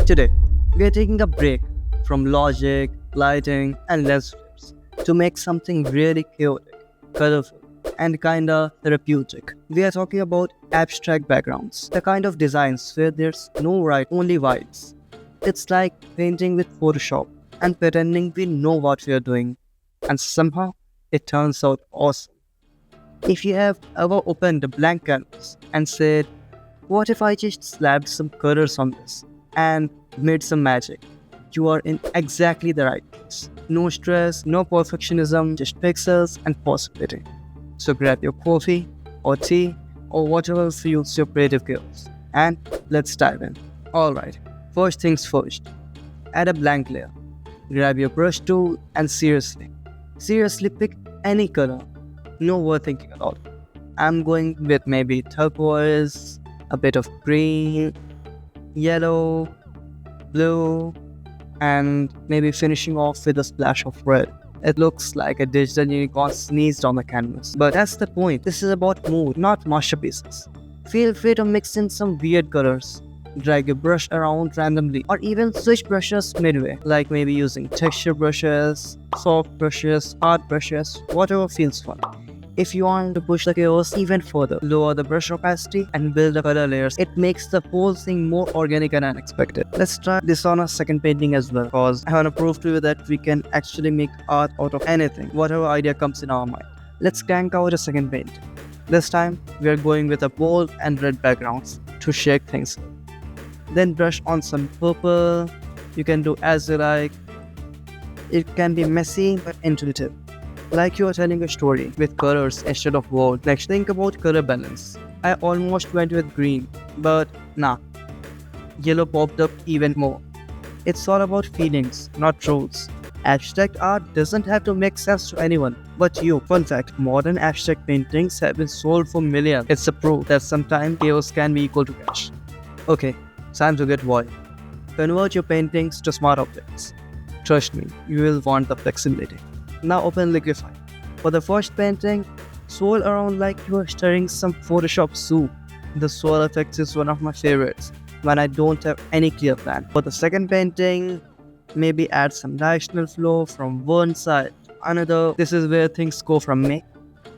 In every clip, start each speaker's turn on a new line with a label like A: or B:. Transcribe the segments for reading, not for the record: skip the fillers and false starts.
A: Today, we are taking a break from logic, lighting, and lens flips to make something really chaotic, colorful, and kinda therapeutic. We are talking about abstract backgrounds, the kind of designs where there's no right, only vibes. It's like painting with Photoshop and pretending we know what we are doing, and somehow it turns out awesome. If you have ever opened a blank canvas and said, what if I just slapped some colors on this and made some magic? You are in exactly the right place. No stress, no perfectionism, just pixels and possibility. So grab your coffee or tea or whatever fuels your creative skills and let's dive in. Alright, first things first, add a blank layer. Grab your brush tool and seriously pick any color. No overthinking at all. I'm going with maybe turquoise, a bit of green, yellow, blue, and maybe finishing off with a splash of red. It looks like a digital unicorn sneezed on the canvas. But that's the point. This is about mood, not masterpieces. Feel free to mix in some weird colors. Drag your brush around randomly or even switch brushes midway, like maybe using texture brushes, soft brushes, hard brushes, whatever feels fun. If you want to push the chaos even further, lower the brush opacity and build the color layers. It makes the whole thing more organic and unexpected. Let's try this on a second painting as well, because I want to prove to you that we can actually make art out of anything, whatever idea comes in our mind. Let's crank out a second painting. This time, we are going with a bold and red backgrounds to shake things up. Then brush on some purple. You can do as you like. It can be messy but intuitive, like you are telling a story with colors instead of words. Next, think about color balance. I almost went with green, but nah, yellow popped up even more. It's all about feelings, not rules. Abstract art doesn't have to make sense to anyone but you. Fun fact, modern abstract paintings have been sold for millions. It's a proof that sometimes chaos can be equal to cash. Okay, time to get wild. Convert your paintings to smart objects. Trust me, you will want the flexibility. Now open Liquify. For the first painting, swirl around like you are stirring some Photoshop soup. The swirl effect is one of my favorites when I don't have any clear plan. For the second painting, maybe add some directional flow from one side to another. This is where things go from me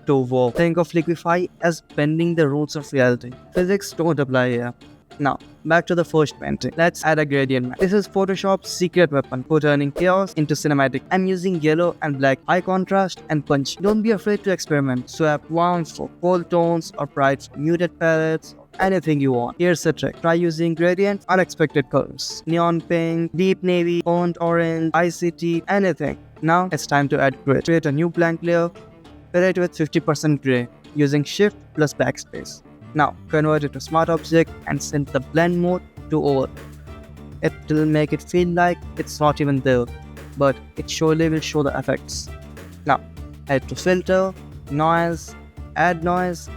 A: to wow. Think of Liquify as bending the rules of reality. Physics don't apply here. Now, back to the first painting. Let's add a gradient map. This is Photoshop's secret weapon for turning chaos into cinematic. I'm using yellow and black, high contrast and punch. Don't be afraid to experiment. Swap warmth for cold tones or bright for muted palettes, or anything you want. Here's a trick. Try using gradient, unexpected colors. Neon pink, deep navy, burnt orange, ICT, anything. Now, it's time to add grid. Create a new blank layer. Fill it with 50% gray using Shift plus Backspace. Now, convert it to Smart Object and set the blend mode to over. It will make it feel like it's not even there, but it surely will show the effects. Now, head to Filter, Noise, Add Noise,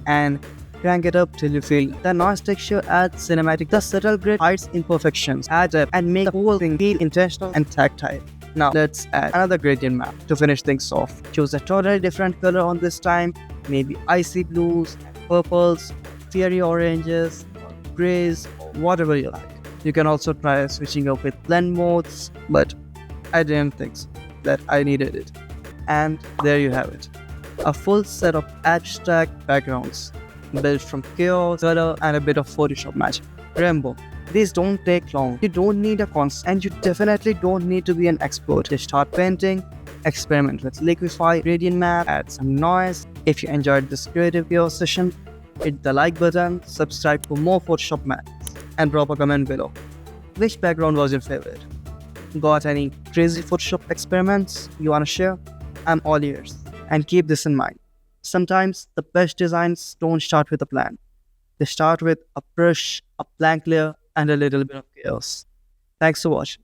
A: and crank it up till you feel the noise texture adds cinematic. The subtle grid hides imperfections, add up, and make the whole thing feel intentional and tactile. Now, let's add another gradient map to finish things off. Choose a totally different color on this time, maybe icy blues, purples, fiery oranges, grays, whatever you like. You can also try switching up with blend modes, but I didn't think so, that I needed it. And there you have it. A full set of abstract backgrounds built from chaos, color, and a bit of Photoshop magic. Remember, these don't take long. You don't need a constant, and you definitely don't need to be an expert. Just start painting, experiment with Liquify, gradient map, add some noise. If you enjoyed this creative chaos session, hit the like button, subscribe for more Photoshop maths, and drop a comment below. Which background was your favorite? Got any crazy Photoshop experiments you wanna share? I'm all ears. And keep this in mind. Sometimes the best designs don't start with a plan. They start with a brush, a blank layer, and a little bit of chaos. Thanks for watching.